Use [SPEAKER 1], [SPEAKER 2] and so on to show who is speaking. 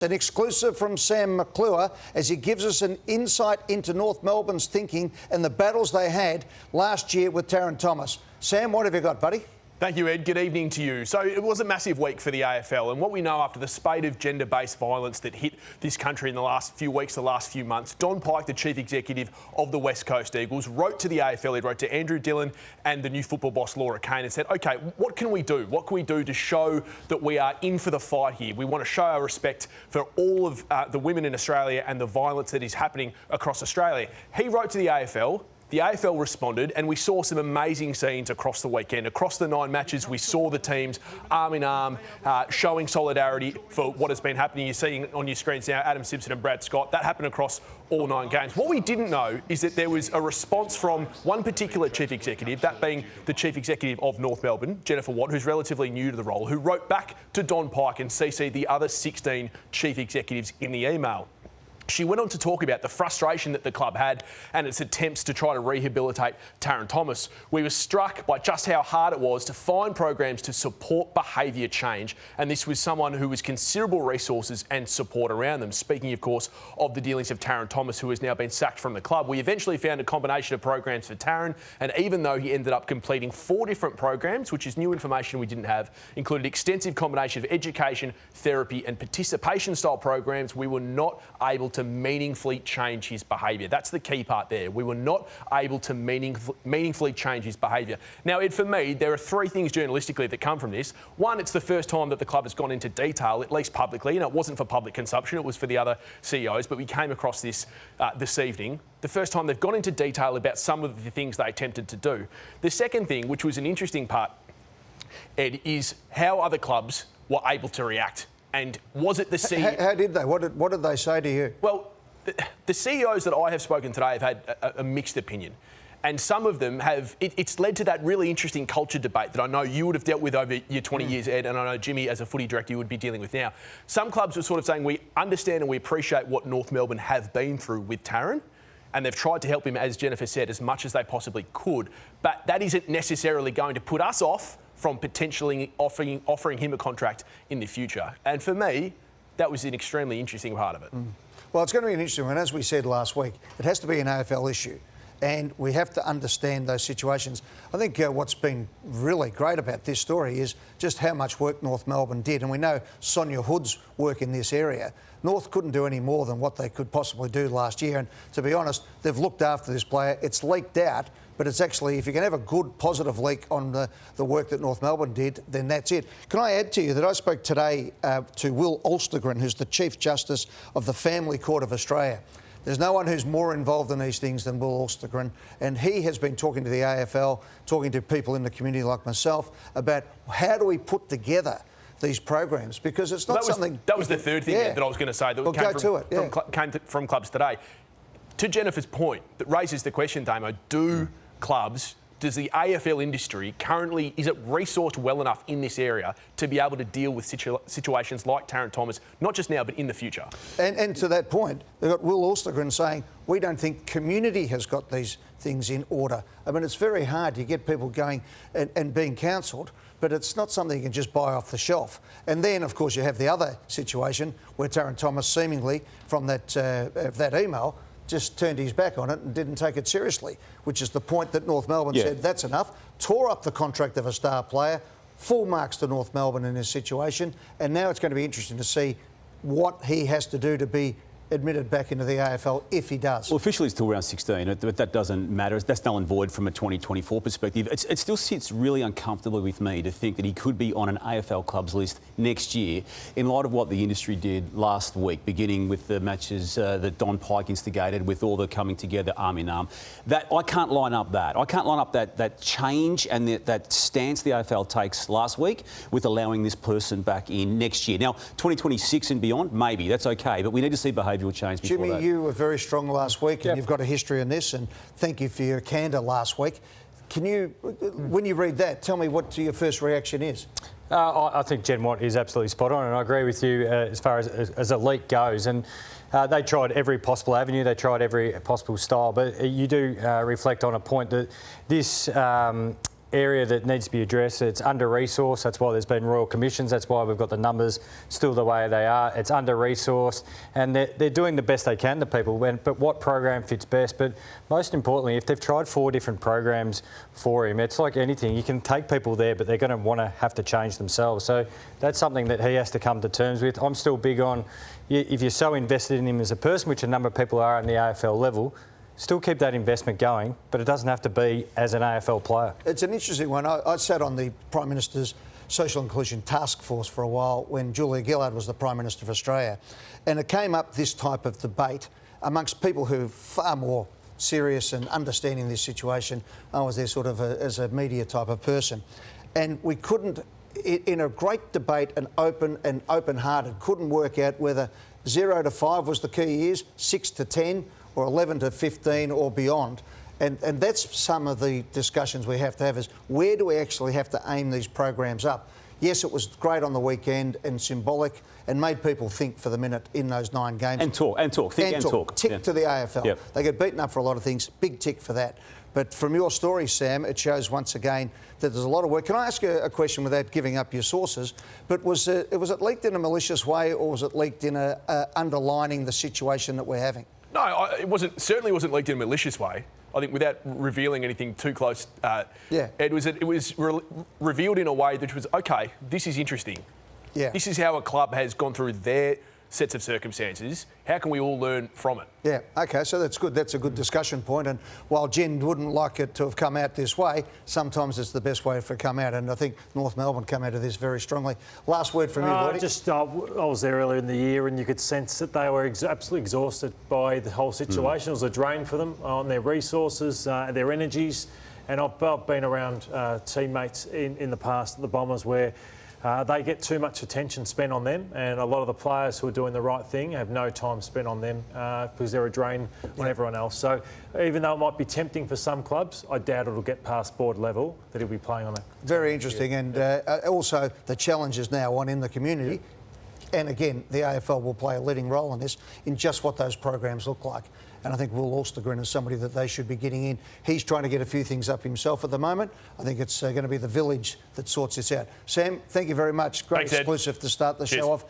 [SPEAKER 1] An exclusive from Sam McClure as he gives us an insight into North Melbourne's thinking and the battles they had last year with Tarryn Thomas. Sam, what have you got, buddy?
[SPEAKER 2] Thank you, Ed. Good evening to you. So it was a massive week for the AFL, and what we know after the spate of gender-based violence that hit this country in the last few weeks, the last few months, Don Pyke, the Chief Executive of the West Coast Eagles, wrote to the AFL, he wrote to Andrew Dillon and the new football boss Laura Kane and said, OK, what can we do? What can we do to show that we are in for the fight here? We want to show our respect for all of the women in Australia and the violence that is happening across Australia. He wrote to the AFL. The AFL responded, and we saw some amazing scenes across the weekend. Across the 9 matches, we saw the teams arm in arm, showing solidarity for what has been happening. You're seeing on your screens now Adam Simpson and Brad Scott. That happened across all 9 games. What we didn't know is that there was a response from one particular chief executive, that being the chief executive of North Melbourne, Jennifer Watt, who's relatively new to the role, who wrote back to Don Pyke and CC'd the other 16 chief executives in the email. She went on to talk about the frustration that the club had and its attempts to try to rehabilitate Tarryn Thomas. We were struck by just how hard it was to find programs to support behaviour change, and this was someone who was considerable resources and support around them. Speaking, of course, of the dealings of Tarryn Thomas, who has now been sacked from the club. We eventually found a combination of programs for Tarryn, and even though he ended up completing 4 different programs, which is new information we didn't have, included extensive combination of education, therapy and participation style programs, we were not able to meaningfully change his behaviour. That's the key part there. We were not able to meaningfully change his behaviour. Now, Ed, for me, there are 3 things journalistically that come from this. One, it's the first time that the club has gone into detail, at least publicly, and it wasn't for public consumption, it was for the other CEOs, but we came across this this evening. The first time they've gone into detail about some of the things they attempted to do. The second thing, which was an interesting part, Ed, is how other clubs were able to react. And was it the CEO?
[SPEAKER 1] How did they? What did they say to you?
[SPEAKER 2] Well, the CEOs that I have spoken today have had a mixed opinion. And some of them have... It's led to that really interesting culture debate that I know you would have dealt with over your 20 years, Ed, and I know Jimmy, as a footy director, you would be dealing with now. Some clubs are sort of saying, we understand and we appreciate what North Melbourne have been through with Tarryn, and they've tried to help him, as Jennifer said, as much as they possibly could. But that isn't necessarily going to put us off from potentially offering him a contract in the future. And for me, that was an extremely interesting part of it.
[SPEAKER 1] Well, it's going to be an interesting one. As we said last week, it has to be an AFL issue, and we have to understand those situations. I think what's been really great about this story is just how much work North Melbourne did, and we know Sonia Hood's work in this area. North couldn't do any more than what they could possibly do last year, and to be honest, they've looked after this player. It's leaked out, but it's actually, if you can have a good positive leak on the work that North Melbourne did, then that's it. Can I add to you that I spoke today to Will Alstergren, who's the Chief Justice of the Family Court of Australia. There's no one who's more involved in these things than Will Alstergren, and he has been talking to the AFL, talking to people in the community like myself, about how do we put together these programs, because it's not something...
[SPEAKER 2] That was the third thing that I was going to say that came from clubs today. To Jennifer's point, that raises the question, Damo, does the AFL industry currently, is it resourced well enough in this area to be able to deal with situations like Tarryn Thomas, not just now, but in the future? And
[SPEAKER 1] to that point, they've got Will Alstergren saying, we don't think community has got these things in order. I mean, it's very hard to get people going and being counselled, but it's not something you can just buy off the shelf. And then, of course, you have the other situation where Tarryn Thomas seemingly, from that email, just turned his back on it and didn't take it seriously, which is the point that North Melbourne said, that's enough, tore up the contract of a star player, full marks to North Melbourne in this situation, and now it's going to be interesting to see what he has to do to be admitted back into the AFL if he does.
[SPEAKER 3] Well, officially it's till round 16, but that doesn't matter. That's null and void from a 2024 perspective. It still sits really uncomfortably with me to think that he could be on an AFL clubs list next year in light of what the industry did last week, beginning with the matches that Don Pyke instigated, with all the coming together arm in arm. That I can't line up that. I can't line up that change and that stance the AFL takes last week with allowing this person back in next year. Now, 2026 and beyond, maybe, that's okay, but we need to see behaviour change before
[SPEAKER 1] Jimmy,
[SPEAKER 3] that.
[SPEAKER 1] you were very strong last week, and you've got a history in this, and thank you for your candour last week. Can you, when you read that, tell me what your first reaction is?
[SPEAKER 4] I think Jen Watt is absolutely spot on, and I agree with you as far as a leak goes. And they tried every possible avenue, they tried every possible style, but you do reflect on a point that this area that needs to be addressed. It's under-resourced. That's why there's been royal commissions. That's why we've got the numbers still the way they are. It's under-resourced, and they're doing the best they can to people. But what program fits best? But most importantly, if they've tried 4 different programs for him, it's like anything. You can take people there, but they're going to want to have to change themselves. So that's something that he has to come to terms with. I'm still big on, if you're so invested in him as a person, which a number of people are at the AFL level, still keep that investment going, but it doesn't have to be as an AFL player.
[SPEAKER 1] It's an interesting one. I sat on the Prime Minister's Social Inclusion Task Force for a while when Julia Gillard was the Prime Minister of Australia. And it came up, this type of debate, amongst people who are far more serious and understanding this situation. I was there sort of as a media type of person. And we couldn't, in a great debate, and open-hearted, couldn't work out whether 0 to 5 was the key years, 6 to 10, or 11 to 15 or beyond. And that's some of the discussions we have to have, is where do we actually have to aim these programs up? Yes, it was great on the weekend and symbolic and made people think for the minute in those 9 games.
[SPEAKER 3] And talk. Think and talk.
[SPEAKER 1] Tick to the AFL.
[SPEAKER 3] Yep.
[SPEAKER 1] They get beaten up for a lot of things. Big tick for that. But from your story, Sam, it shows once again that there's a lot of work. Can I ask you a question without giving up your sources? But was it leaked in a malicious way, or was it leaked in underlining the situation that we're having?
[SPEAKER 2] No, it certainly wasn't leaked in a malicious way. I think without revealing anything too close, it was revealed in a way that was, okay, this is interesting.
[SPEAKER 1] Yeah.
[SPEAKER 2] This is how a club has gone through their sets of circumstances. How can we all learn from it?
[SPEAKER 1] Yeah, OK, so that's good. That's a good discussion point. And while Jen wouldn't like it to have come out this way, sometimes it's the best way for it to come out. And I think North Melbourne come out of this very strongly. Last word from you, Lloydie.
[SPEAKER 5] I was there earlier in the year, and you could sense that they were absolutely exhausted by the whole situation. It was a drain for them on their resources, their energies. And I've been around teammates in the past at the Bombers where they get too much attention spent on them, and a lot of the players who are doing the right thing have no time spent on them because they're a drain on everyone else. So even though it might be tempting for some clubs, I doubt it'll get past board level that he'll be playing on that.
[SPEAKER 1] Very interesting, and also the challenge is now on in the community. And again, the AFL will play a leading role in this, in just what those programs look like. And I think Will Alstergren is somebody that they should be getting in. He's trying to get a few things up himself at the moment. I think it's going to be the village that sorts this out. Sam, thank you very much. Great exclusive to start the show off.